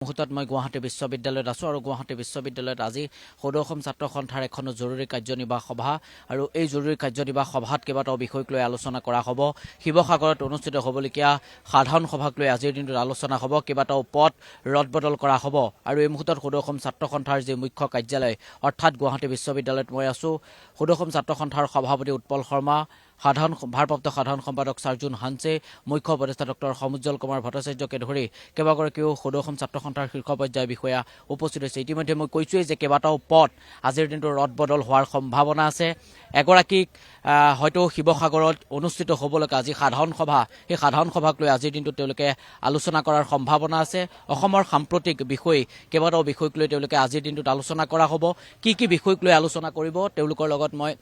মুহূৰ্তত মই গুৱাহাটী বিশ্ববিদ্যালয়ত আছোঁ আৰু গুৱাহাটী বিশ্ববিদ্যালয়ত আজি সদৌ অসম ছাত্ৰ সন্থাৰ এখন জৰুৰী কাৰ্যনিৰ্বাহক সভা আৰু এই জৰুৰী কাৰ্যনিৰ্বাহক সভাত কেইবাটাও বিষয়ক লৈ আলোচনা কৰা হ'ব। শিৱসাগৰত অনুষ্ঠিত হ'বলগীয়া সাধাৰণ সভাক লৈ আজিৰ দিনটোত আলোচনা হ'ব। কেইবাটাও পদ ৰদবদল কৰা হ'ব আৰু এই মুহূৰ্তত সদৌ অসম ছাত্ৰ সন্থাৰ যি মুখ্য কাৰ্যালয় অৰ্থাৎ গুৱাহাটী বিশ্ববিদ্যালয়ত মই আছোঁ। সদৌ অসম ছাত্ৰ সন্থাৰ সভাপতি উৎপল শৰ্মা, ভাৰপ্ৰাপ্ত সাধাৰণ সম্পাদক চাৰ্জুন হানছে, মুখ্য উপদেষ্টা ডক্টৰ সমুজ্জ্বল কুমাৰ ভট্টাচাৰ্যকে ধৰি কেইবাগৰাকীও সদৌ অসম ছাত্ৰ সন্থাৰ শীৰ্ষ পৰ্যায়ৰ বিষয়া উপস্থিত হৈছে। ইতিমধ্যে মই কৈছোৱেই যে কেইবাটাও পদ আজিৰ দিনটো ৰদবদল হোৱাৰ সম্ভাৱনা আছে। এগৰাকীক হয়তো শিৱসাগৰত অনুষ্ঠিত হ'বলগা আজি সাধাৰণ সভা, সেই সাধাৰণ সভাক লৈ আজিৰ দিনটোত তেওঁলোকে আলোচনা কৰাৰ সম্ভাৱনা আছে। অসমৰ সাম্প্ৰতিক বিষয় কেইবাটাও বিষয়ক লৈ তেওঁলোকে আজিৰ দিনটোত আলোচনা কৰা হ'ব। কি বিষয়ক লৈ আলোচনা কৰিব তেওঁলোকৰ লগত মই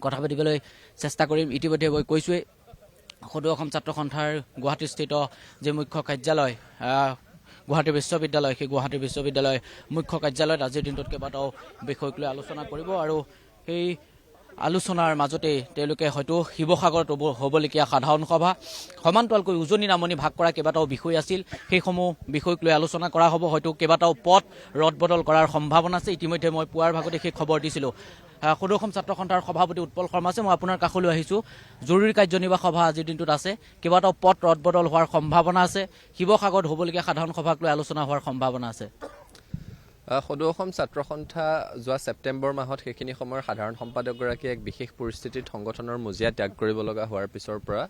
কথা পাতিবলৈ চেষ্টা কৰিম। ইতিমধ্যে মই কৈছোৱেই সদৌ অসম ছাত্ৰ সন্থাৰ গুৱাহাটীস্থিত যি মুখ্য কাৰ্যালয় গুৱাহাটী বিশ্ববিদ্যালয়, সেই গুৱাহাটী বিশ্ববিদ্যালয় মুখ্য কাৰ্যালয়ত আজিৰ দিনটোত কেইবাটাও বিষয়ক লৈ আলোচনা কৰিব আৰু সেই আলোচনাৰ মাজতেই তেওঁলোকে হয়তো শিৱসাগৰত হ'বলগীয়া সাধাৰণ সভা সমান্তৰালকৈ উজনি নামনি ভাগ কৰা কেইবাটাও বিষয় আছিল, সেইসমূহ বিষয়ক লৈ আলোচনা কৰা হ'ব। হয়তো কেইবাটাও পদ ৰদবদল কৰাৰ সম্ভাৱনা আছে। ইতিমধ্যে মই পুৱাৰ ভাগতে সেই খবৰ দিছিলোঁ। সদৌ অসম ছাত্ৰ সন্থাৰ সভাপতি উৎপল শৰ্মা আছে, মই আপোনাৰ কাষলৈ আহিছোঁ। জৰুৰী কাৰ্যনিৰ্বাহক সভা আজিৰ দিনটোত আছে, কেইবাটাও পদ ৰদবদল হোৱাৰ সম্ভাৱনা আছে। শিৱসাগৰত হ'বলগীয়া সাধাৰণ সভাক লৈ আলোচনা হোৱাৰ সম্ভাৱনা আছে। সদৌ অসম ছাত্ৰ সন্থা যোৱা ছেপ্টেম্বৰ মাহত সেইখিনি সময়ৰ সাধাৰণ সম্পাদকগৰাকীয়ে এক বিশেষ পৰিস্থিতিত সংগঠনৰ মজিয়া ত্যাগ কৰিব লগা হোৱাৰ পিছৰ পৰা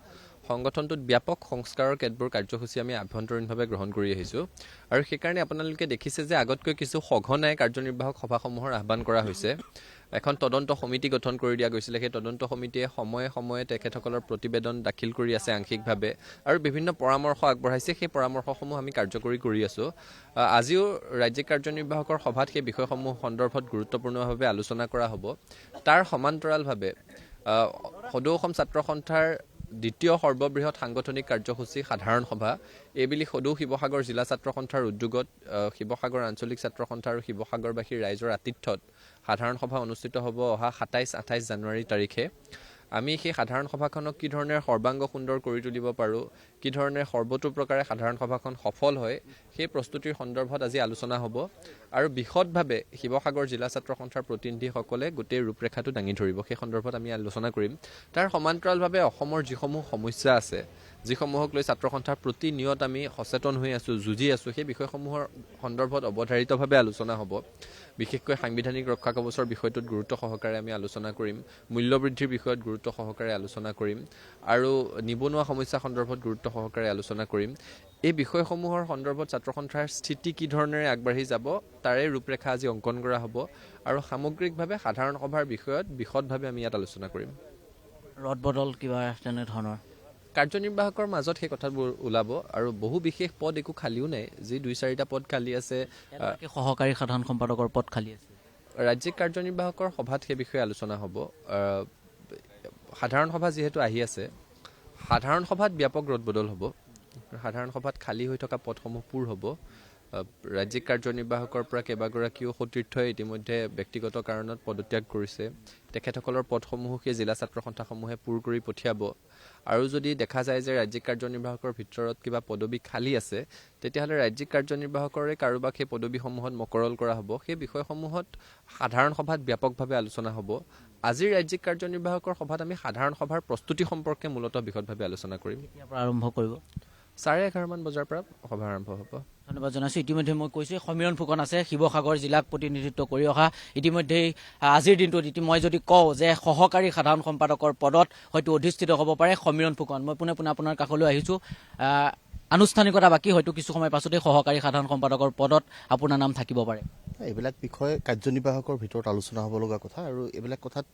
সংগঠনটোত ব্যাপক সংস্কাৰৰ কেতবোৰ কাৰ্যসূচী আমি আভ্যন্তৰীণভাৱে গ্ৰহণ কৰি আহিছোঁ আৰু সেইকাৰণে আপোনালোকে দেখিছে যে আগতকৈ কিছু সঘনাই কাৰ্যনিৰ্বাহক সভাসমূহৰ আহ্বান কৰা হৈছে। এখন তদন্ত সমিতি গঠন কৰি দিয়া গৈছিলে। সেই তদন্ত সমিতিয়ে সময়ে সময়ে তেখেতসকলৰ প্ৰতিবেদন দাখিল কৰি আছে আংশিকভাৱে আৰু বিভিন্ন পৰামৰ্শ আগবঢ়াইছে। সেই পৰামৰ্শসমূহ আমি কাৰ্যকৰী কৰি আছোঁ। আজিও ৰাজ্যিক কাৰ্যনিৰ্বাহকৰ সভাত সেই বিষয়সমূহ সন্দৰ্ভত গুৰুত্বপূৰ্ণভাৱে আলোচনা কৰা হ'ব। তাৰ সমান্তৰালভাৱে সদৌ অসম ছাত্ৰ সন্থাৰ দ্বিতীয় সৰ্ববৃহৎ সাংগঠনিক কাৰ্যসূচী সাধাৰণ সভা এইবুলি সদৌ শিৱসাগৰ জিলা ছাত্ৰ সন্থাৰ উদ্যোগত শিৱসাগৰ আঞ্চলিক ছাত্ৰ সন্থা আৰু শিৱসাগৰবাসীৰ ৰাইজৰ আতিথ্যত সাধাৰণ সভা অনুষ্ঠিত হ'ব অহা 27-28 জানুৱাৰী তাৰিখে। আমি সেই সাধাৰণ সভাখনক কি ধৰণে সৰ্বাংগ সুন্দৰ কৰি তুলিব পাৰোঁ, কি ধৰণে সৰ্বতোপ্ৰকাৰে সাধাৰণ সভাখন সফল হয়, সেই প্ৰস্তুতিৰ সন্দৰ্ভত আজি আলোচনা হ'ব আৰু বিশদভাৱে শিৱসাগৰ জিলা ছাত্ৰ সন্থাৰ প্ৰতিনিধিসকলে গোটেই ৰূপৰেখাটো দাঙি ধৰিব। সেই সন্দৰ্ভত আমি আলোচনা কৰিম। তাৰ সমান্তৰালভাৱে অসমৰ যিসমূহ সমস্যা আছে, যিসমূহক লৈ ছাত্ৰ সন্থাৰ প্ৰতিনিয়ত আমি সচেতন হৈ আছোঁ, যুঁজি আছোঁ, সেই বিষয়সমূহৰ সন্দৰ্ভত অৱধাৰিতভাৱে আলোচনা হ'ব। বিশেষকৈ সাংবিধানিক ৰক্ষা কৱচৰ বিষয়টোত গুৰুত্ব সহকাৰে আমি আলোচনা কৰিম, মূল্যবৃদ্ধিৰ বিষয়ত গুৰুত্ব সহকাৰে আলোচনা কৰিম আৰু নিবনুৱা সমস্যা সন্দৰ্ভত গুৰুত্ব সহকাৰে আলোচনা কৰিম। এই বিষয়সমূহৰ সন্দৰ্ভত ছাত্ৰ সন্থাৰ স্থিতি কি ধৰণেৰে আগবাঢ়ি যাব তাৰে ৰূপৰেখা আজি অংকন কৰা হ'ব আৰু সামগ্ৰিকভাৱে সাধাৰণ সভাৰ বিষয়ত বিশদভাৱে আমি ইয়াত আলোচনা কৰিম। ৰদবদল কিবা তেনেধৰণৰ কাৰ্যনিৰ্বাহকৰ মাজত সেই কথাবোৰ ওলাব আৰু বহু বিশেষ পদ একো খালীও নাই। যি 2-4টা পদ খালী আছে, সহকাৰী সাধাৰণ সম্পাদকৰ পদ খালী আছে। ৰাজ্যিক কাৰ্যনিৰ্বাহকৰ সভাত সেই বিষয়ে আলোচনা হ'ব। সাধাৰণ সভা যিহেতু আহি আছে, সাধাৰণ সভাত ব্যাপক ৰদবদল হ'ব। সাধাৰণ সভাত খালী হৈ থকা পদসমূহ পূৰ হ'ব। ৰাজ্যিক কাৰ্যনিৰ্বাহকৰ পৰা কেইবাগৰাকীও সতীৰ্থই ইতিমধ্যে ব্যক্তিগত কাৰণত পদত্যাগ কৰিছে। তেখেতসকলৰ পদসমূহো সেই জিলা ছাত্ৰ সন্থাসমূহে পূৰ কৰি পঠিয়াব আৰু যদি দেখা যায় যে ৰাজ্যিক কাৰ্যনিৰ্বাহকৰ ভিতৰত কিবা পদবী খালী আছে, তেতিয়াহ'লে ৰাজ্যিক কাৰ্যনিৰ্বাহকৰে কাৰোবাক সেই পদবীসমূহত মকৰল কৰা হ'ব। সেই বিষয়সমূহত সাধাৰণ সভাত ব্যাপকভাৱে আলোচনা হ'ব। আজিৰ ৰাজ্যিক কাৰ্যনিৰ্বাহকৰ সভাত আমি সাধাৰণ সভাৰ প্ৰস্তুতি সম্পৰ্কে মূলতঃ বিশদভাৱে আলোচনা কৰিম। কেতিয়াৰ পৰা আৰম্ভ কৰিব? 11:30 বজাৰ পৰা সভা আৰম্ভ হ'ব। ধন্যবাদ জনাইছোঁ। ইতিমধ্যে মই কৈছোঁ সমীৰণ ফুকন আছে, শিৱসাগৰ জিলাক প্ৰতিনিধিত্ব কৰি অহা। ইতিমধ্যেই আজিৰ দিনটোত মই যদি কওঁ যে সহকাৰী সাধাৰণ সম্পাদকৰ পদত হয়তো অধিষ্ঠিত হ'ব পাৰে সমীৰণ ফুকন। মই পোনে আপোনাৰ কাষলৈ আহিছোঁ। আনুষ্ঠানিকতা বাকী, হয়তো কিছু সময় পাছতেই সহকাৰী সাধাৰণ সম্পাদকৰ পদত আপোনাৰ নাম থাকিব পাৰে। এইবিলাক বিষয় কাৰ্যনিৰ্বাহকৰ ভিতৰত আলোচনা হ'ব লগা কথা আৰু এইবিলাক কথাত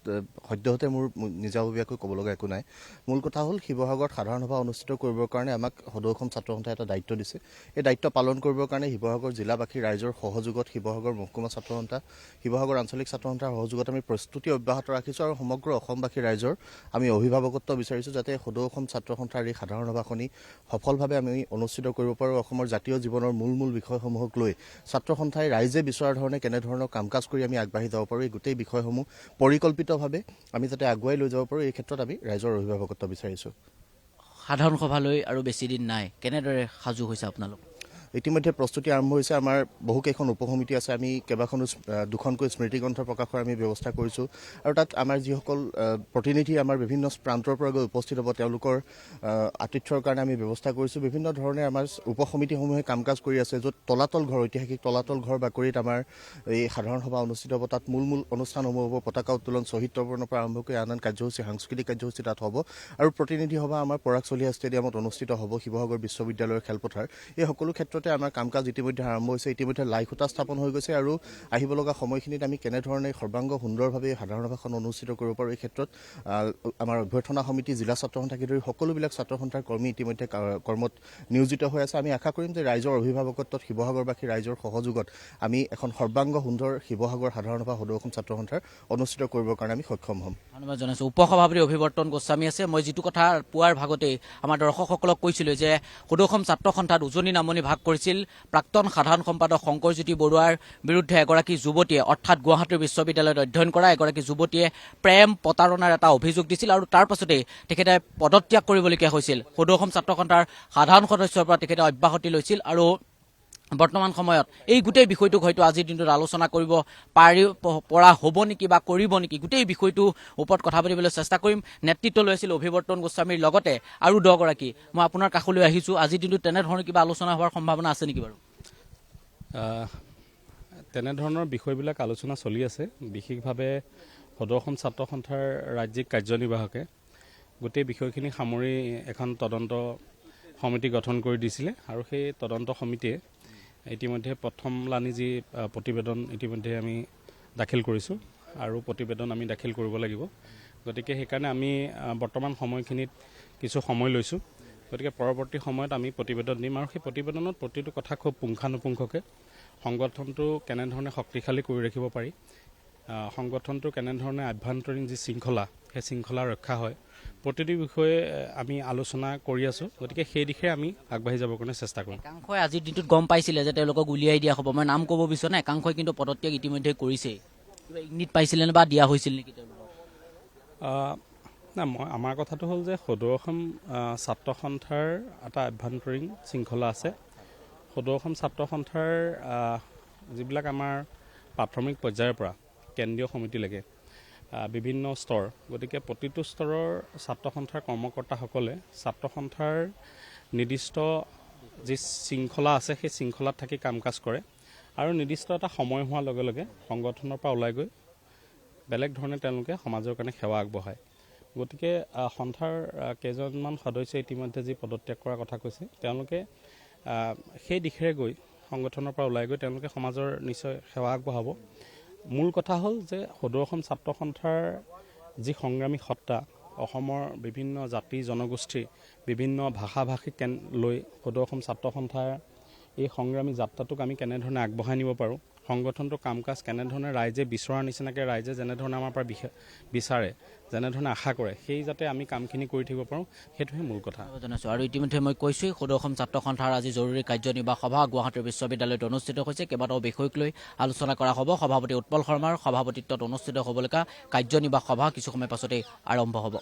সদ্যহতে মোৰ নিজাববীয়াকৈ ক'ব লগা একো নাই। মূল কথা হ'ল শিৱসাগৰত সাধাৰণ সভা অনুষ্ঠিত কৰিবৰ কাৰণে আমাক সদৌ অসম ছাত্ৰ সন্থাই এটা দায়িত্ব দিছে। এই দায়িত্ব পালন কৰিবৰ কাৰণে শিৱসাগৰ জিলাবাসী ৰাইজৰ সহযোগত, শিৱসাগৰ মহকুমা ছাত্ৰ সন্থা, শিৱসাগৰ আঞ্চলিক ছাত্ৰ সন্থাৰ সহযোগত আমি প্ৰস্তুতি অব্যাহত ৰাখিছোঁ আৰু সমগ্ৰ অসমবাসী ৰাইজৰ আমি অভিভাৱকত্ব বিচাৰিছোঁ যাতে সদৌ অসম ছাত্ৰ সন্থাৰ এই সাধাৰণ সভাখনি সফলভাৱে আমি অনুষ্ঠিত কৰিব পাৰোঁ। অসমৰ জাতীয় জীৱনৰ মূল বিষয়সমূহক লৈ ছাত্ৰ সন্থাই ৰাইজে বিচৰা ধৰণে কেনেধৰণৰ কাম কাজ কৰি আমি আগবাঢ়ি যাব পাৰোঁ, এই গোটেই বিষয়সমূহ পৰিকল্পিতভাৱে আমি যাতে আগুৱাই লৈ যাব পাৰোঁ, এই ক্ষেত্ৰত আমি ৰাইজৰ অভিভাৱকত্ব বিচাৰিছোঁ। সাধাৰণ সভালৈ আৰু বেছি দিন নাই, কেনেদৰে সাজু হৈছে আপোনালোক? ইতিমধ্যে প্ৰস্তুতি আৰম্ভ হৈছে। আমাৰ বহুকেইখন উপসমিতি আছে, আমি কেইবাখনো দুখনকৈ স্মৃতিগ্ৰন্থ প্ৰকাশৰ আমি ব্যৱস্থা কৰিছোঁ আৰু তাত আমাৰ যিসকল প্ৰতিনিধি আমাৰ বিভিন্ন প্ৰান্তৰ পৰা গৈ উপস্থিত হ'ব তেওঁলোকৰ আতিথ্যৰ কাৰণে আমি ব্যৱস্থা কৰিছোঁ। বিভিন্ন ধৰণে আমাৰ উপসমিতিসমূহে কাম কাজ কৰি আছে, য'ত তলাতল ঘৰ, ঐতিহাসিক তলাতল ঘৰ বাকৰিত আমাৰ এই সাধাৰণ সভা অনুষ্ঠিত হ'ব। তাত মূল অনুষ্ঠানসমূহ হ'ব, পতাকা উত্তোলন, শ্বহীদ তৰ্পণৰ পৰা আৰম্ভ কৰি আন কাৰ্যসূচী, সাংস্কৃতিক কাৰ্যসূচী তাত হ'ব আৰু প্ৰতিনিধি সভা আমাৰ পৰাগ চলিহা ষ্টেডিয়ামত অনুষ্ঠিত হ'ব, শিৱসাগৰ বিশ্ববিদ্যালয়ৰ খেলপথাৰ। এই সকলো ক্ষেত্ৰতে আমাৰ কাম কাজ ইতিমধ্যে আৰম্ভ হৈছে। ইতিমধ্যে লাই খুঁটা স্থাপন হৈ গৈছে আৰু আহিব লগা সময়খিনিত আমি কেনেধৰণে সৰ্বাংগ সুন্দৰভাৱে সাধাৰণ সভাখন অনুষ্ঠিত কৰিব পাৰোঁ, এই ক্ষেত্ৰত আমাৰ অভ্যৰ্থনা সমিতি, জিলা ছাত্ৰ সন্থাকে ধৰি সকলোবিলাক ছাত্ৰ সন্থাৰ কৰ্মী ইতিমধ্যে কৰ্মত নিয়োজিত হৈ আছে। আমি আশা কৰিম যে ৰাইজৰ অভিভাৱকত্বত, শিৱসাগৰবাসী ৰাইজৰ সহযোগত আমি এখন সৰ্বাংগ সুন্দৰ শিৱসাগৰ সাধাৰণ সভা সদৌ অসম ছাত্ৰ সন্থাৰ অনুষ্ঠিত কৰিবৰ কাৰণে আমি সক্ষম হ'ম। ধন্যবাদ জনাইছোঁ। উপসভাপতি অভিৱৰ্তন গোস্বামী আছে। মই যিটো কথা পুৱাৰ ভাগতেই আমাৰ দৰ্শকসকলক কৈছিলোঁ যে সদৌ অসম ছাত্ৰ সন্থাত উজনি নামনি ভাগ কৰিছিল প্ৰাক্তন সাধাৰণ সম্পাদক শংকৰজ্যোতি বৰুৱাৰ বিৰুদ্ধে এগৰাকী যুৱতীয়ে, অৰ্থাৎ গুৱাহাটী বিশ্ববিদ্যালয়ত অধ্যয়ন কৰা এগৰাকী যুৱতীয়ে প্ৰেম প্ৰতাৰণাৰ এটা অভিযোগ দিছিল আৰু তাৰ পাছতেই তেখেতে পদত্যাগ কৰিবলগীয়া হৈছিল। সদৌ অসম ছাত্ৰ সন্থাৰ সাধাৰণ সদস্যৰ পৰা তেখেতে অব্যাহতি লৈছিল আৰু বৰ্তমান সময়ত এই গোটেই বিষয়টোক হয়তো আজিৰ দিনটোত আলোচনা কৰিব পৰা হ'ব নেকি বা কৰিব নেকি, গোটেই বিষয়টোৰ ওপৰত কথা পাতিবলৈ চেষ্টা কৰিম। নেতৃত্ব লৈ আছিল অভিৱৰ্তন গোস্বামীৰ লগতে আৰু 10 গৰাকী। মই আপোনাৰ কাষলৈ আহিছোঁ। আজিৰ দিনটোত তেনেধৰণৰ কিবা আলোচনা হোৱাৰ সম্ভাৱনা আছে নেকি বাৰু? তেনেধৰণৰ বিষয়বিলাক আলোচনা চলি আছে। বিশেষভাৱে সদৌ অসম ছাত্ৰ সন্থাৰ ৰাজ্যিক কাৰ্যনিৰ্বাহকে গোটেই বিষয়খিনি সামৰি এখন তদন্ত সমিতি গঠন কৰি দিছিলে আৰু সেই তদন্ত সমিতিয়ে ইতিমধ্যে প্ৰথমলানি যি প্ৰতিবেদন ইতিমধ্যে আমি দাখিল কৰিছোঁ আৰু প্ৰতিবেদন আমি দাখিল কৰিব লাগিব। গতিকে সেইকাৰণে আমি বৰ্তমান সময়খিনিত কিছু সময় লৈছোঁ। গতিকে পৰৱৰ্তী সময়ত আমি প্ৰতিবেদন দিম আৰু সেই প্ৰতিবেদনত প্ৰতিটো কথা খুব পুংখানুপুংখকৈ সংগঠনটো কেনেধৰণে শক্তিশালী কৰি ৰাখিব পাৰি, সংগঠনটো কেনেধৰণে আভ্যন্তৰীণ যি শৃংখলা, সেই শৃংখলা ৰক্ষা হয়, প্ৰতিটো বিষয়ে আমি আলোচনা কৰি আছোঁ। গতিকে সেই দিশে আমি আগবাঢ়ি যাবৰ কাৰণে চেষ্টা কৰিম। একাংশই আজিৰ দিনটোত গম পাইছিলে যে তেওঁলোকক উলিয়াই দিয়া হ'ব। মই নাম ক'ব বিচৰা নাই, একাংশই কিন্তু পদত্যাগ ইতিমধ্যে কৰিছেই। কিবা ইংগিত পাইছিলে নে বা দিয়া হৈছিল নেকি তেওঁলোকক? আমাৰ কথাটো হ'ল যে সদৌ অসম ছাত্ৰ সন্থাৰ এটা আভ্যন্তৰীণ শৃংখলা আছে। সদৌ অসম ছাত্ৰ সন্থাৰ যিবিলাক আমাৰ প্ৰাথমিক পৰ্যায়ৰ পৰা কেন্দ্ৰীয় সমিতিলৈকে বিভিন্ন স্তৰ, গতিকে প্ৰতিটো স্তৰৰ ছাত্ৰ সন্থাৰ কৰ্মকৰ্তাসকলে ছাত্ৰ সন্থাৰ নিৰ্দিষ্ট যি শৃংখলা আছে সেই শৃংখলাত থাকি কাম কাজ কৰে আৰু নিৰ্দিষ্ট এটা সময় হোৱাৰ লগে লগে সংগঠনৰ পৰা ওলাই গৈ বেলেগ ধৰণে তেওঁলোকে সমাজৰ কাৰণে সেৱা আগবঢ়ায়। গতিকে সন্থাৰ কেইজনমান সদস্যই ইতিমধ্যে যি পদত্যাগ কৰাৰ কথা কৈছে, তেওঁলোকে সেই দিশেৰে গৈ সংগঠনৰ পৰা ওলাই গৈ তেওঁলোকে সমাজৰ নিশ্চয় সেৱা আগবঢ়াব। মূল কথা হ'ল যে সদৌ অসম ছাত্ৰ সন্থাৰ যি সংগ্ৰামী সত্তা, অসমৰ বিভিন্ন জাতি জনগোষ্ঠী, বিভিন্ন ভাষা ভাষীক লৈ সদৌ অসম ছাত্ৰ সন্থাৰ এই সংগ্ৰামী যাত্ৰাটোক আমি কেনেধৰণে আগবঢ়াই নিব পাৰোঁ, সংগঠনটোৰ কাম কাজ কেনেধৰণে ৰাইজে বিচৰাৰ নিচিনাকৈ ৰাইজে যেনেধৰণে আমাৰ পৰা বিচাৰে, যেনেধৰণে আশা কৰে, সেই যাতে আমি কামখিনি কৰি থাকিব পাৰোঁ, সেইটোহে মূল কথা। জনাইছোঁ। আৰু ইতিমধ্যে মই কৈছোঁ সদৌ অসম ছাত্ৰ সন্থাৰ আজি জৰুৰী কাৰ্যনিৰ্বাহক সভা গুৱাহাটীৰ বিশ্ববিদ্যালয়ত অনুষ্ঠিত হৈছে। কেইবাটাও বিষয়ক লৈ আলোচনা কৰা হ'ব। সভাপতি উৎপল শৰ্মাৰ সভাপতিত্বত অনুষ্ঠিত হ'বলগীয়া কাৰ্যনিৰ্বাহক সভা কিছু সময় পাছতেই আৰম্ভ হ'ব।